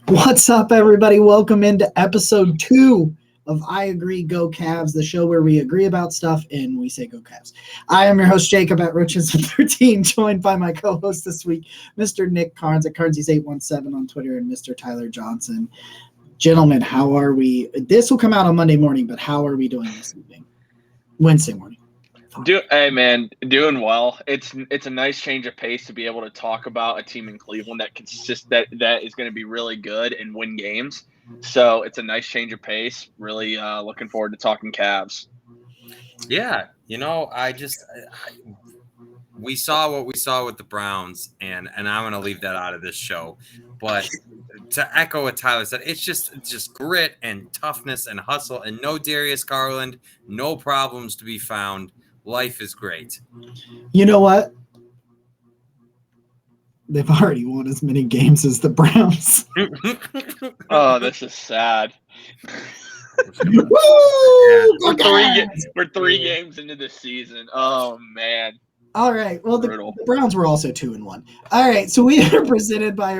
What's up, everybody? Welcome into episode 2 of I Agree, Go Cavs, the show where we agree about stuff and we say go Cavs. I am your host, Jacob at Richardson13, joined by my co-host this week, Mr. Nick Carnes at Carnsies817 on Twitter, and Mr. Tyler Johnson. Gentlemen, how are we? This will come out on Monday morning, but how are we doing this evening? Wednesday morning. Hey man, doing well. It's a nice change of pace to be able to talk about a team in Cleveland that that is going to be really good and win games. So it's a nice change of pace. Really looking forward to talking Cavs. Yeah, we saw what we saw with the Browns, and I'm going to leave that out of this show. But to echo what Tyler said, it's just grit and toughness and hustle, and no Darius Garland, no problems to be found. Life is great. You know what? They've already won as many games as the Browns. Oh, this is sad. We're three games into the season. Oh man. All right. Well, the Browns were also 2-1. All right. So we are presented by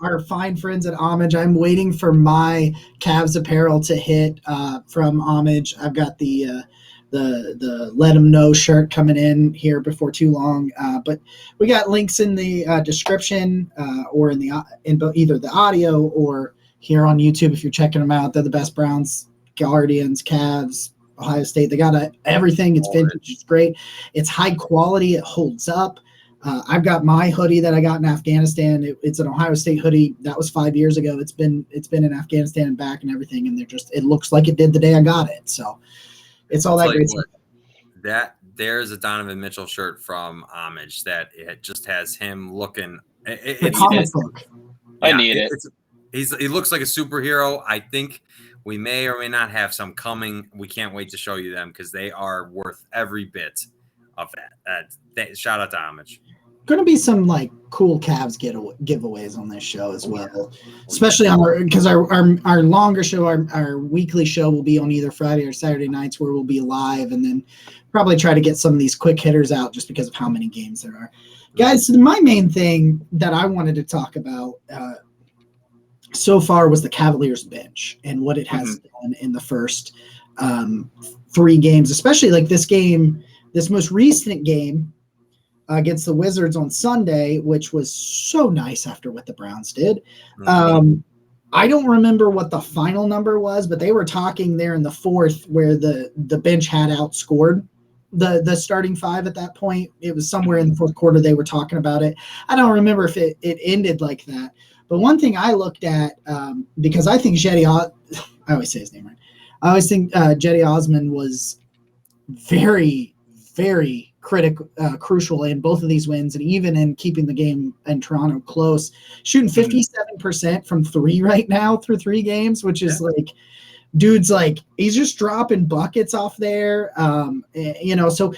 our fine friends at Homage. I'm waiting for my Cavs apparel to hit from Homage. I've got the Let 'em Know shirt coming in here before too long. But we got links in the description or in either the audio or here on YouTube if you're checking them out. They're the best Browns, Guardians, Cavs, Ohio State. They got everything. It's vintage. It's great. It's high quality. It holds up. I've got my hoodie that I got in Afghanistan. It's an Ohio State hoodie. That was 5 years ago. It's been in Afghanistan and back and everything. And it looks like it did the day I got it. So it's all that great stuff. There's a Donovan Mitchell shirt from Homage that it just has him looking. I need it. He looks like a superhero. I think we may or may not have some coming. We can't wait to show you them because they are worth every bit of that. Shout out to Homage. Going to be some like cool Cavs giveaways on this show as well, especially on because our longer show, our weekly show will be on either Friday or Saturday nights where we'll be live, and then probably try to get some of these quick hitters out just because of how many games there are. Guys, so my main thing that I wanted to talk about so far was the Cavaliers bench and what it has done in the first 3 games, especially like this most recent game against the Wizards on Sunday, which was so nice after what the Browns did. I don't remember what the final number was, but they were talking there in the fourth where the bench had outscored the starting 5 at that point. It was somewhere in the fourth quarter they were talking about it. I don't remember if it ended like that. But one thing I looked at, because I think I always say his name right. I always think Jetty Osman was very, very crucial in both of these wins, and even in keeping the game in Toronto close, shooting 57% from 3 right now through 3 games, which is like, dude's like, he's just dropping buckets off there. So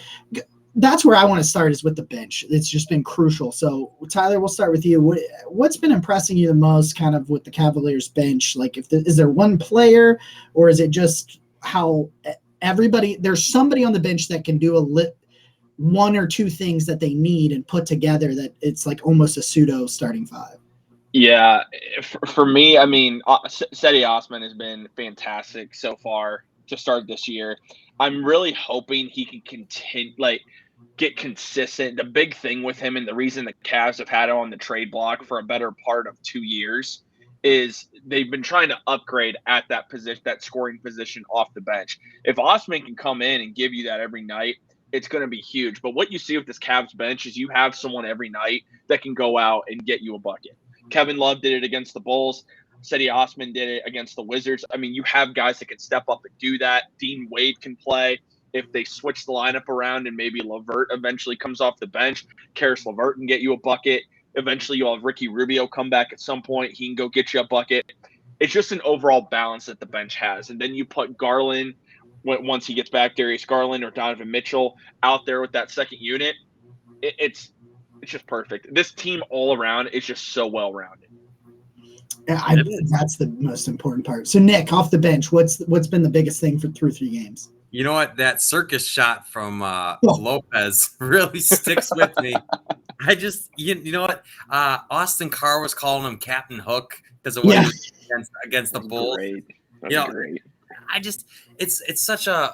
that's where I want to start is with the bench. It's just been crucial. So Tyler, we'll start with you. What's been impressing you the most kind of with the Cavaliers bench? Like is there one player, or is it just how there's somebody on the bench that can do one or two things that they need and put together that it's like almost a pseudo starting 5? Yeah, for me, I mean, Cedi Osman has been fantastic so far to start this year. I'm really hoping he can continue, get consistent. The big thing with him, and the reason the Cavs have had him on the trade block for a better part of 2 years, is they've been trying to upgrade at that position, that scoring position off the bench. If Osman can come in and give you that every night, it's going to be huge. But what you see with this Cavs bench is you have someone every night that can go out and get you a bucket. Kevin Love did it against the Bulls. Cedi Osman did it against the Wizards. I mean, you have guys that can step up and do that. Dean Wade can play. If they switch the lineup around and maybe LeVert eventually comes off the bench, Karis LeVert can get you a bucket. Eventually you'll have Ricky Rubio come back at some point. He can go get you a bucket. It's just an overall balance that the bench has. And then you put Garland, once he gets back, Darius Garland or Donovan Mitchell out there with that second unit. It's just perfect. This team all around is just so well-rounded. I think that's the most important part. So, Nick, off the bench, what's been the biggest thing through 3 games? You know what? That circus shot from Lopez really sticks with me. I just, you know what? Austin Carr was calling him Captain Hook because of what he was against the Bulls. Great. Great. I just it's such an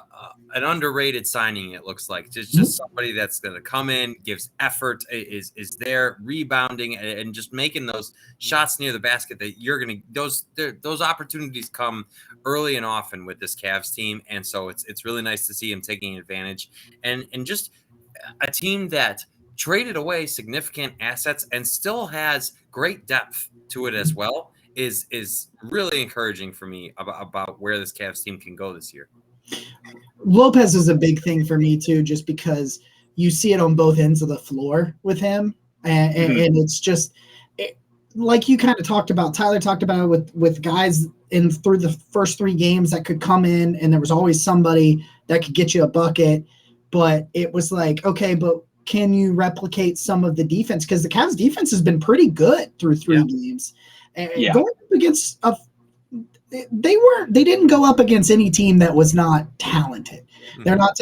underrated signing. It looks like just somebody that's going to come in, gives effort, is there rebounding and just making those shots near the basket that you're going to those opportunities come early and often with this Cavs team, and so it's really nice to see him taking advantage and just a team that traded away significant assets and still has great depth to it as well. Is really encouraging for me about where this Cavs team can go this year. Lopez is a big thing for me too, just because you see it on both ends of the floor with him, and it's just like you kind of talked about. Tyler talked about it with guys through the first 3 games that could come in, and there was always somebody that could get you a bucket, but it was like, okay, but can you replicate some of the defense? Because the Cavs defense has been pretty good through 3 games. Going up against they didn't go up against any team that was not talented. They're not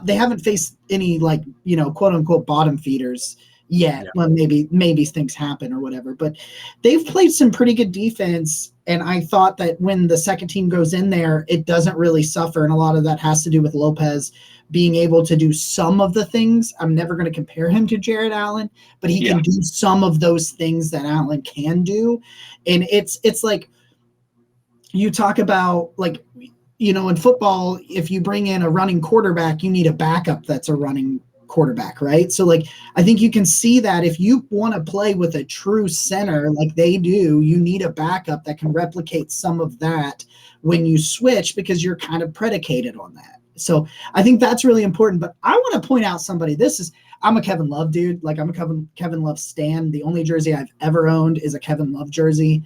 they haven't faced any quote unquote bottom feeders yet. Yeah. Well, maybe things happen or whatever, but they've played some pretty good defense, and I thought that when the second team goes in there, it doesn't really suffer, and a lot of that has to do with Lopez being able to do some of the things. I'm never going to compare him to Jared Allen, but he can do some of those things that Allen can do. And it's like you talk about, in football, if you bring in a running quarterback, you need a backup that's a running quarterback, right? So I think you can see that if you want to play with a true center like they do, you need a backup that can replicate some of that when you switch, because you're kind of predicated on that. So I think that's really important. But I want to point out somebody. I'm a Kevin Love dude. I'm a Kevin Love stan. The only jersey I've ever owned is a Kevin Love jersey.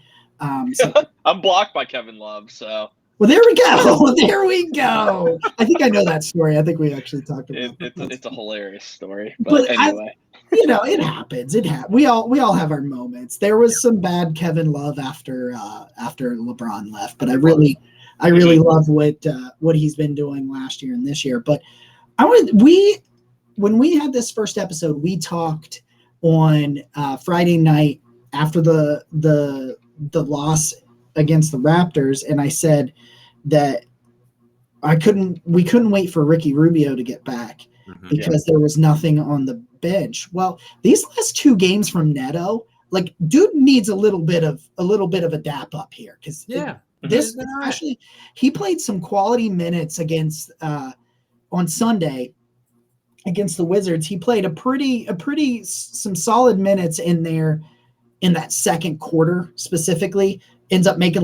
So I'm blocked by Kevin Love. So well, there we go. There we go. I think I know that story. I think we actually talked about it. It's a hilarious story. But anyway, it happens. We all have our moments. There was some bad Kevin Love after LeBron left, but I really love what he's been doing last year and this year. But when we had this first episode, we talked on Friday night after the loss against the Raptors, and I said that we couldn't wait for Ricky Rubio to get back because there was nothing on the bench. Well, these last 2 games from Neto, dude needs a little bit of a dap up here, because this especially, he played some quality minutes against on Sunday against the Wizards. He played some solid minutes in there in that second quarter specifically. Ends up making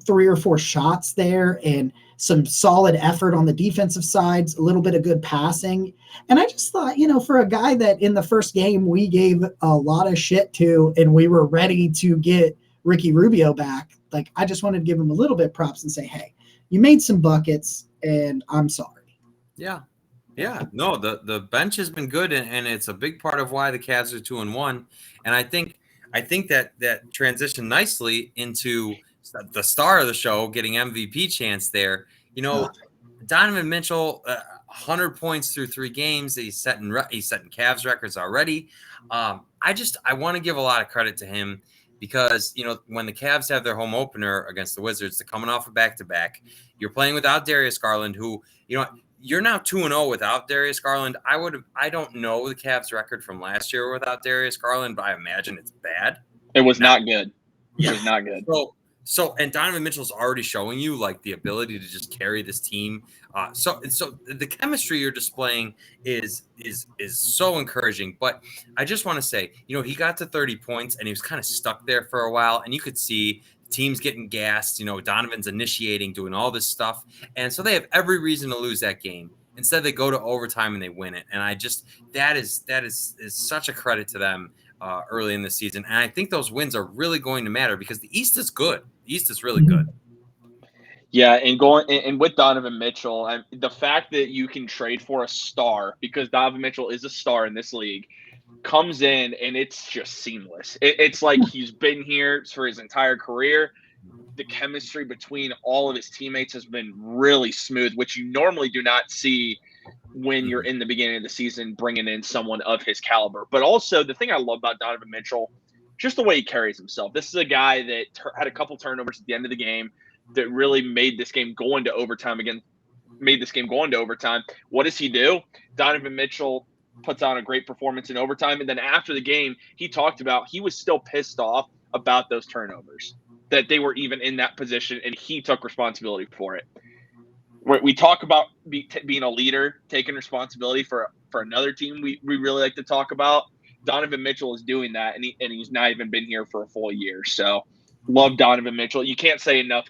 3 or 4 shots there and some solid effort on the defensive sides, a little bit of good passing. And I just thought, for a guy that in the first game we gave a lot of shit to, and we were ready to get Ricky Rubio back, I just wanted to give him a little bit props and say, hey, you made some buckets and I'm sorry. Yeah. Yeah. No, the bench has been good, and it's a big part of why the Cavs are 2-1. And I think that transitioned nicely into the star of the show getting MVP chance there. Donovan Mitchell, 100 points through 3 games. He's setting Cavs records already. I want to give a lot of credit to him, because when the Cavs have their home opener against the Wizards, they're coming off a back-to-back. You're playing without Darius Garland, who you're now 2-0 without Darius Garland. I don't know the Cavs record from last year without Darius Garland, but I imagine it's bad. It was not good. It was not good. So, and Donovan Mitchell's already showing you the ability to just carry this team. So the chemistry you're displaying is so encouraging. But I just want to say, he got to 30 points and he was kind of stuck there for a while, and you could see teams getting gassed. Donovan's initiating, doing all this stuff, and so they have every reason to lose that game. Instead, they go to overtime and they win it. And that is such a credit to them early in the season. And I think those wins are really going to matter, because the East is good. The East is really good. Yeah, and with Donovan Mitchell, and the fact that you can trade for a star, because Donovan Mitchell is a star in this league, comes in and it's just seamless. It's like he's been here for his entire career. The chemistry between all of his teammates has been really smooth, which you normally do not see when you're in the beginning of the season bringing in someone of his caliber. But also, the thing I love about Donovan Mitchell, just the way he carries himself. This is a guy that had a couple turnovers at the end of the game that really made this game go into overtime again. What does he do? Donovan Mitchell puts on a great performance in overtime. And then after the game, he talked about he was still pissed off about those turnovers, that they were even in that position, and he took responsibility for it. We talk about being a leader, taking responsibility for another team we really like to talk about. Donovan Mitchell is doing that, and he's not even been here for a full year. So love Donovan Mitchell. You can't say enough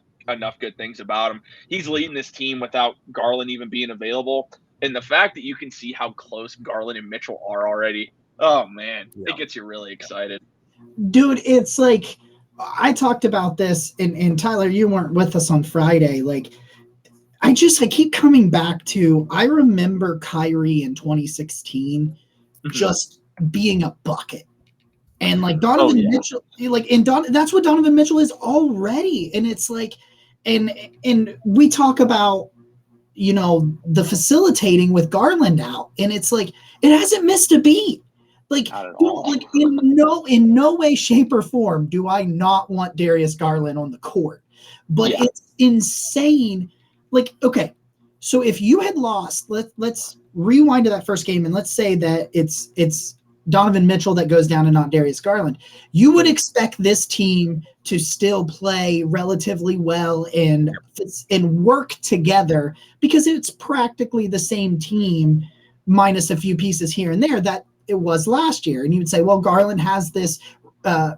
good things about him. He's leading this team without Garland even being available. And the fact that you can see how close Garland and Mitchell are already, oh, man, It gets you really excited. Dude, it's like I talked about this, and Tyler, you weren't with us on Friday. Like, I keep coming back to, I remember Kyrie in 2016 just being a bucket. And like Donovan Mitchell, that's what Donovan Mitchell is already. And it's like, and we talk about, the facilitating with Garland out, and it's like, it hasn't missed a beat. Like, in no way, shape, or form do I not want Darius Garland on the court. But it's insane. Like, okay, so if you had lost, let's rewind to that first game, and let's say that it's Donovan Mitchell that goes down and not Darius Garland. You would expect this team to still play relatively well and work together, because it's practically the same team minus a few pieces here and there that it was last year. And you would say, well, Garland has this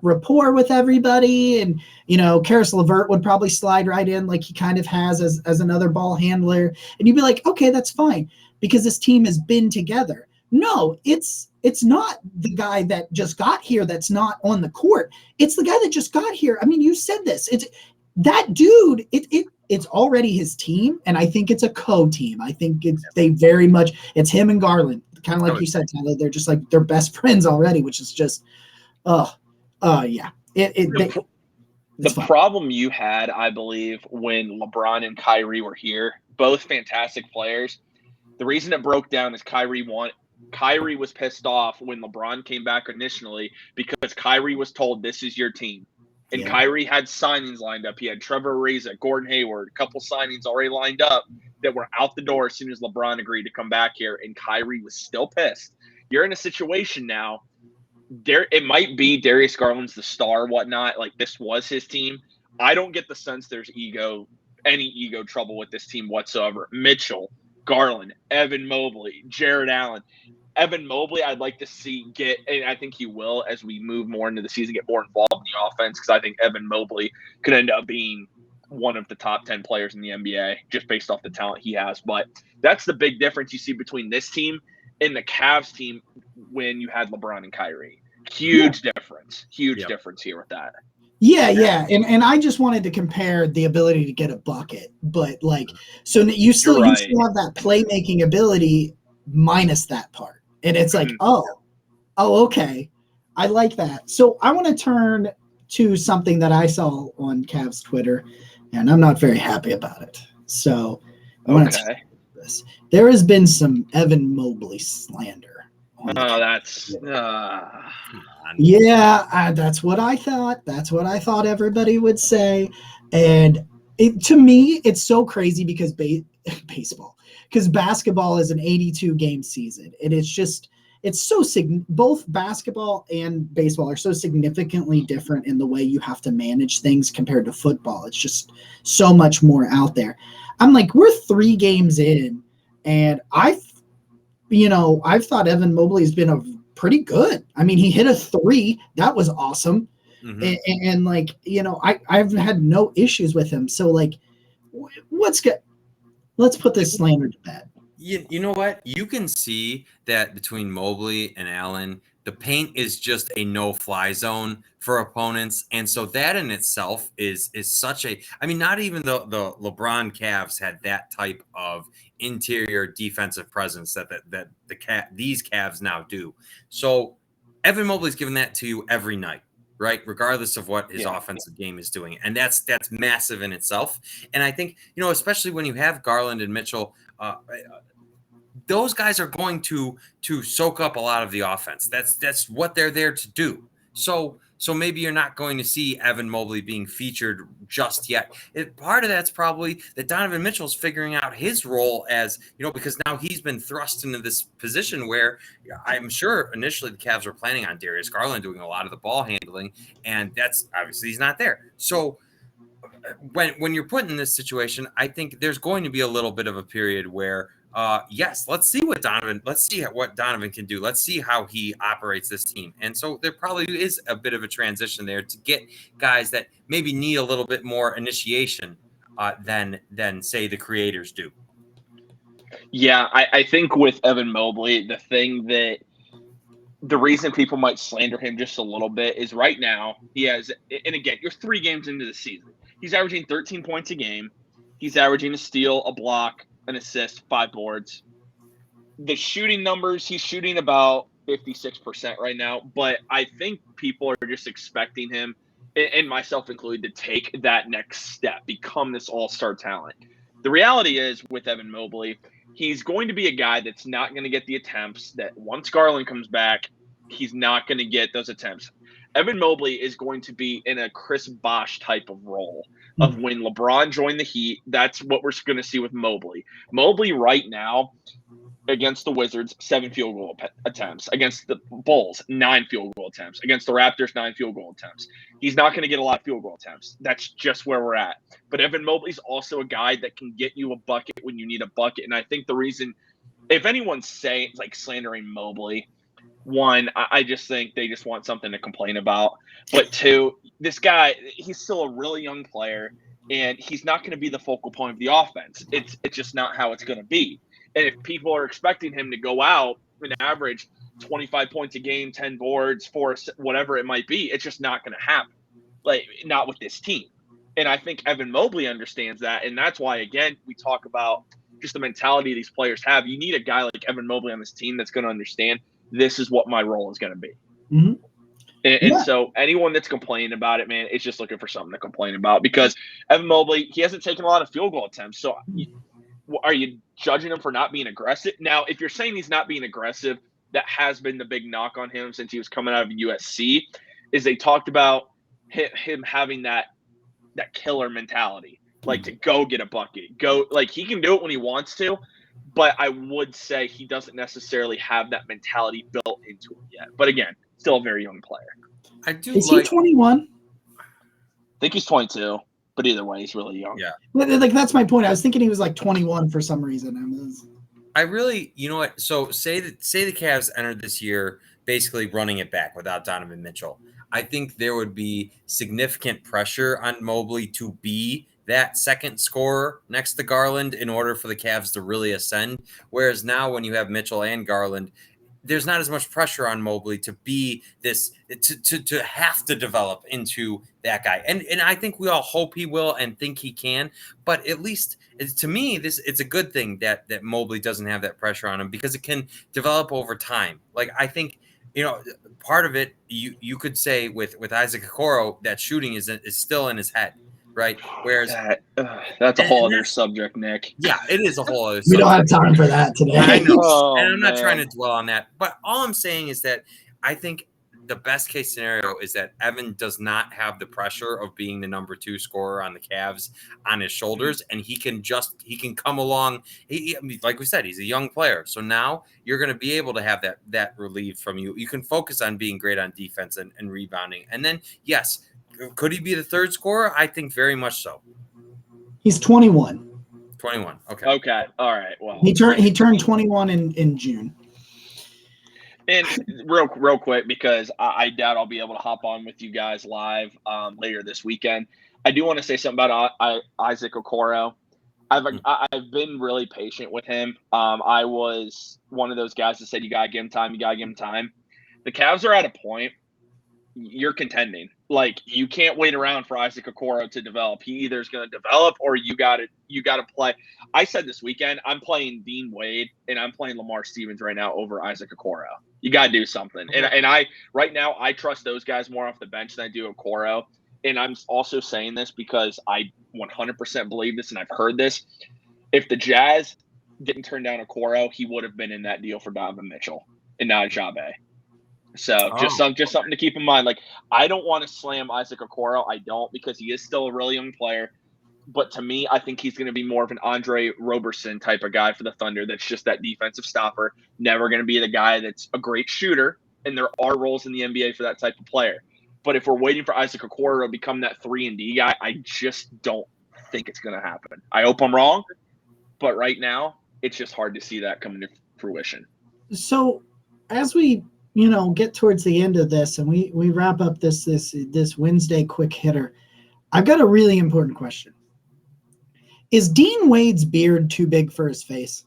rapport with everybody, and Karis LeVert would probably slide right in like he kind of has as another ball handler, and you'd be like, okay, that's fine, because this team has been together. No, it's not the guy that just got here that's not on the court. It's the guy that just got here. I mean, you said this. It's that dude. It's already his team, and I think it's a co-team. I think it's him and Garland, kind of like you said, Tyler. They're just like, they're best friends already, which is just, yeah. The problem you had, I believe, when LeBron and Kyrie were here, both fantastic players. The reason it broke down is Kyrie was pissed off when LeBron came back initially, because Kyrie was told, this is your team. And Kyrie had signings lined up. He had Trevor Ariza, Gordon Hayward, a couple signings already lined up that were out the door as soon as LeBron agreed to come back here, and Kyrie was still pissed. You're in a situation now, it might be Darius Garland's the star, whatnot, like this was his team. I don't get the sense there's any ego trouble with this team whatsoever. Mitchell, Garland, Evan Mobley, Jared Allen. Evan Mobley, I'd like to see and I think he will, as we move more into the season, get more involved in the offense, because I think Evan Mobley could end up being one of the top 10 players in the NBA just based off the talent he has. But that's the big difference you see between this team and the Cavs team when you had LeBron and Kyrie. Huge difference here with that. Yeah. And I just wanted to compare the ability to get a bucket, but so you still have that playmaking ability minus that part. And it's like, okay. I like that. So I want to turn to something that I saw on Cavs Twitter, and I'm not very happy about it. So I want to tell you this. There has been some Evan Mobley slander. That's that's what I thought. That's what I thought everybody would say. And to me, it's so crazy because basketball is an 82 game season, and it's so both basketball and baseball are so significantly different in the way you have to manage things compared to football. It's just so much more out there. I'm like, we're 3 games in, and I've thought Evan Mobley has been pretty good. I mean, he hit a 3. That was awesome. Mm-hmm. And I've had no issues with him. So what's good? Let's put this slander to bed. You know what? You can see that between Mobley and Allen, the paint is just a no-fly zone for opponents. And so that in itself is such a – I mean, not even the LeBron Cavs had that type of interior defensive presence that these Cavs now do. So Evan Mobley's given that to you every night, right? Regardless of what his offensive game is doing. And that's massive in itself. And I think, especially when you have Garland and Mitchell, those guys are going to soak up a lot of the offense. That's what they're there to do. So So maybe you're not going to see Evan Mobley being featured just yet. Part of that's probably that Donovan Mitchell's figuring out his role as, because now he's been thrust into this position where I'm sure initially the Cavs were planning on Darius Garland doing a lot of the ball handling, and that's obviously he's not there. So when you're put in this situation, I think there's going to be a little bit of a period where yes, let's see what Donovan can do. Let's see how he operates this team. And so there probably is a bit of a transition there to get guys that maybe need a little bit more initiation than say the creators do. Yeah, I think with Evan Mobley, the reason people might slander him just a little bit is right now he has, and again, you're 3 games into the season. He's averaging 13 points a game. He's averaging a steal, a block, an assist, 5 boards. The shooting numbers, he's shooting about 56% right now, but I think people are just expecting him, and myself included, to take that next step, become this all-star talent. The reality is with Evan Mobley, he's going to be a guy that's not going to get the attempts that once Garland comes back, he's not going to get those attempts. Evan Mobley is going to be in a Chris Bosh type of role of when LeBron joined the Heat. That's what we're going to see with Mobley. Mobley right now against the Wizards, 7 field goal attempts. Against the Bulls, 9 field goal attempts. Against the Raptors, 9 field goal attempts. He's not going to get a lot of field goal attempts. That's just where we're at. But Evan Mobley's also a guy that can get you a bucket when you need a bucket. And I think the reason, if anyone's saying like slandering Mobley, one, I just think they just want something to complain about. But 2, this guy, he's still a really young player, and he's not going to be the focal point of the offense. It's just not how it's going to be. And if people are expecting him to go out and average 25 points a game, 10 boards, 4, whatever it might be, it's just not going to happen. Like, not with this team. And I think Evan Mobley understands that. And that's why, again, we talk about just the mentality these players have. You need a guy like Evan Mobley on this team that's going to understand this is what my role is going to be. Mm-hmm. And so anyone that's complaining about it, man, is just looking for something to complain about, because Evan Mobley, he hasn't taken a lot of field goal attempts. So are you judging him for not being aggressive? Now, if you're saying he's not being aggressive, that has been the big knock on him since he was coming out of USC, is they talked about him having that killer mentality, like to go get a bucket, like he can do it when he wants to. But I would say he doesn't necessarily have that mentality built into him yet. But again, still a very young player. Is he 21? I think he's 22. But either way, he's really young. Yeah. Like, that's my point. I was thinking he was like 21 for some reason. I really, you know what? So say the Cavs entered this year basically running it back without Donovan Mitchell. I think there would be significant pressure on Mobley to be that second scorer next to Garland in order for the Cavs to really ascend. Whereas now when you have Mitchell and Garland, there's not as much pressure on Mobley to be this, to have to develop into that guy. And I think we all hope he will and think he can, but at least to me, it's a good thing that Mobley doesn't have that pressure on him, because it can develop over time. Like, I think, part of it, you could say with Isaac Okoro, that shooting is still in his head. Right. Whereas that's a whole other subject, Nick. Yeah, it is a whole other subject. We don't have time for that today. I know. And I'm not trying to dwell on that. But all I'm saying is that I think the best case scenario is that Evan does not have the pressure of being the number 2 scorer on the Cavs on his shoulders. And he can come along. Like we said, he's a young player. So now you're going to be able to have that relieved from you. You can focus on being great on defense and rebounding. And then, yes, could he be the 3rd scorer? I think very much so. He's 21. 21. Okay. Okay. All right. Well, he turned 21 in June. And real quick, because I doubt I'll be able to hop on with you guys live later this weekend. I do want to say something about Isaac Okoro. I've been really patient with him. I was one of those guys that said, you got to give him time. You got to give him time. The Cavs are at a point, you're contending. Like, you can't wait around for Isaac Okoro to develop. He either is going to develop or you got to play. I said this weekend, I'm playing Dean Wade and I'm playing Lamar Stevens right now over Isaac Okoro. You got to do something. And I right now, I trust those guys more off the bench than I do Okoro. And I'm also saying this because I 100% believe this and I've heard this. If the Jazz didn't turn down Okoro, he would have been in that deal for Donovan Mitchell and not Jabe. So just something to keep in mind. Like, I don't want to slam Isaac Okoro. I don't, because he is still a really young player. But to me, I think he's going to be more of an Andre Roberson type of guy for the Thunder. That's just that defensive stopper. Never going to be the guy that's a great shooter. And there are roles in the NBA for that type of player. But if we're waiting for Isaac Okoro to become that 3-and-D guy, I just don't think it's going to happen. I hope I'm wrong, but right now it's just hard to see that coming to fruition. So as we get towards the end of this and we wrap up this Wednesday quick hitter, I've got a really important question. Is Dean Wade's beard too big for his face?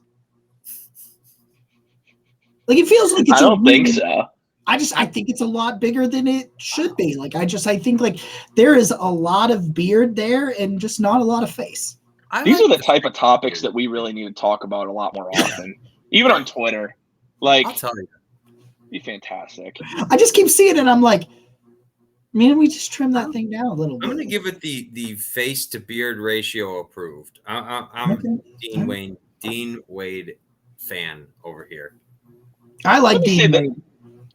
Like, it feels like it's I don't think so. I think it's a lot bigger than it should be. Like, I think like there is a lot of beard there and just not a lot of face. These are the type of topics that we really need to talk about a lot more often, even on Twitter. Like, I'll tell you, be fantastic. I just keep seeing it and I'm like, man, we just trim that thing down a little bit. I'm going to give it the face to beard ratio approved. I'm okay. Dean Wade fan over here. I like Dean Wade.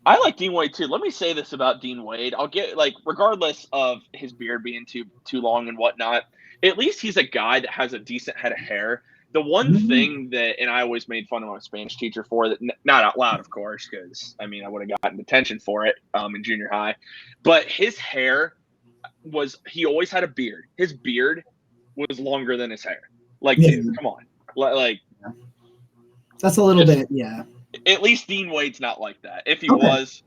I like Dean Wade too. Let me say this about Dean Wade. I'll get, like, regardless of his beard being too long and whatnot, at least he's a guy that has a decent head of hair. The one thing that, and I always made fun of my Spanish teacher for that, not out loud, of course, because I mean I would have gotten detention for it in junior high, but his hair he always had a beard. His beard was longer than his hair. Like, dude, come on, like that's a little bit, yeah. At least Dean Wade's not like that. If he was,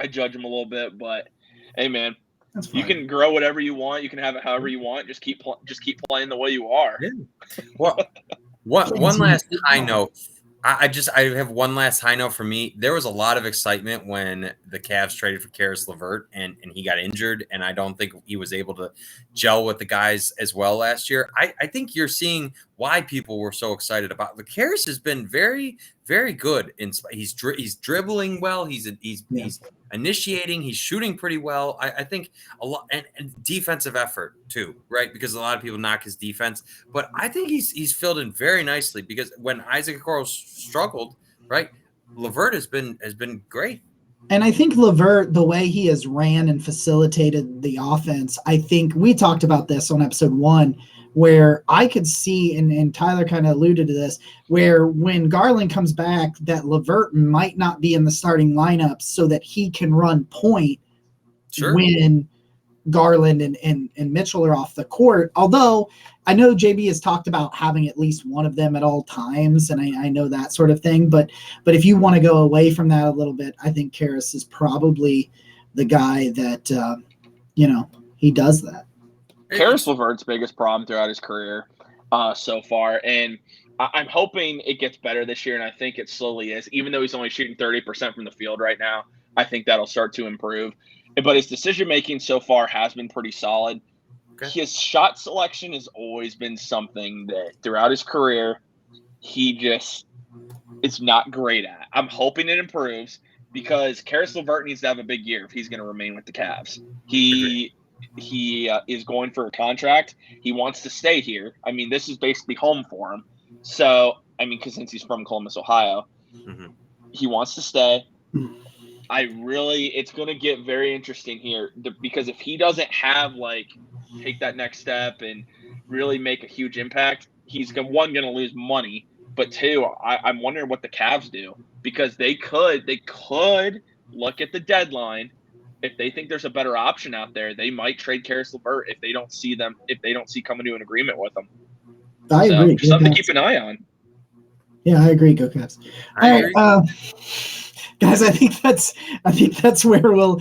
I judge him a little bit, but hey, man, you can grow whatever you want. You can have it however you want. Just keep playing the way you are. Yeah. Well, one last high note. I have one last high note for me. There was a lot of excitement when the Cavs traded for Caris LeVert and he got injured, and I don't think he was able to gel with the guys as well last year. I think you're seeing why people were so excited about it. Caris has been very, very good. He's dribbling well. He's initiating. He's shooting pretty well. I think a lot, and defensive effort too, right? Because a lot of people knock his defense, but I think he's filled in very nicely, because when Isaac Okoro struggled, right, LeVert has been great. And I think LeVert, the way he has ran and facilitated the offense, I think we talked about this on episode 1, where I could see, and Tyler kind of alluded to this, where when Garland comes back, that LeVert might not be in the starting lineup so that he can run point when Garland and Mitchell are off the court. Although I know JB has talked about having at least one of them at all times, and I know that sort of thing. But if you want to go away from that a little bit, I think Caris is probably the guy that, he does that. Caris LeVert's biggest problem throughout his career so far, and I'm hoping it gets better this year, and I think it slowly is. Even though he's only shooting 30% from the field right now, I think that'll start to improve. But his decision-making so far has been pretty solid. Okay. His shot selection has always been something that throughout his career he just is not great at. I'm hoping it improves, because Caris LeVert needs to have a big year if he's going to remain with the Cavs. He is going for a contract. He wants to stay here. I mean, this is basically home for him. So, I mean, because since he's from Columbus, Ohio, he wants to stay. It's going to get very interesting here, because if he doesn't have, take that next step and really make a huge impact, he's going to lose money, but two, I'm wondering what the Cavs do, because they could look at the deadline. If they think there's a better option out there, they might trade Caris LeVert if they don't see coming to an agreement with them. I agree. Something to keep an eye on. Yeah, I agree. Go Cavs. All right, guys, I think that's where we'll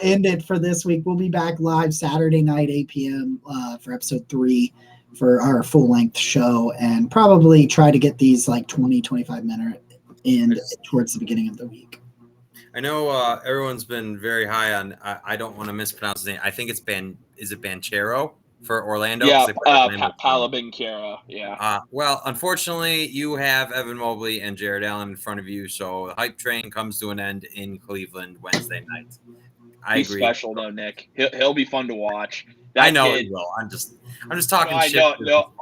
end it for this week. We'll be back live Saturday night, 8 p.m. For episode 3 for our full length show, and probably try to get these 20, 25 minute in towards the beginning of the week. I know everyone's been very high on. I don't want to mispronounce his name. I think it's Is it Banchero for Orlando? Yeah, Palabanchero. Yeah. Well, unfortunately, you have Evan Mobley and Jared Allen in front of you, so the hype train comes to an end in Cleveland Wednesday night. He's agree. Special though, Nick. He'll be fun to watch. I know he will. I'm just talking shit. No,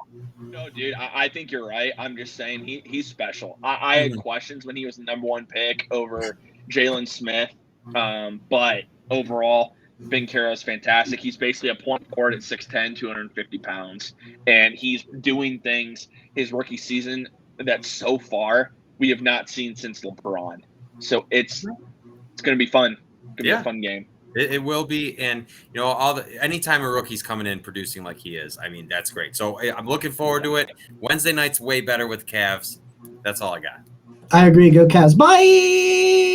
dude. I think you're right. I'm just saying he's special. I had questions when he was the number 1 pick over Jalen Smith But overall, Bincaro is fantastic. He's basically a point forward at 6'10", 250 pounds. And he's doing things his rookie season that so far we have not seen since LeBron. So it's going to be fun. It's going to be a fun game. It will be, and anytime a rookie's coming in producing like he is, I mean, that's great. So I'm looking forward to it. Wednesday night's way better with Cavs. That's all I got. I agree. Go Cavs. Bye.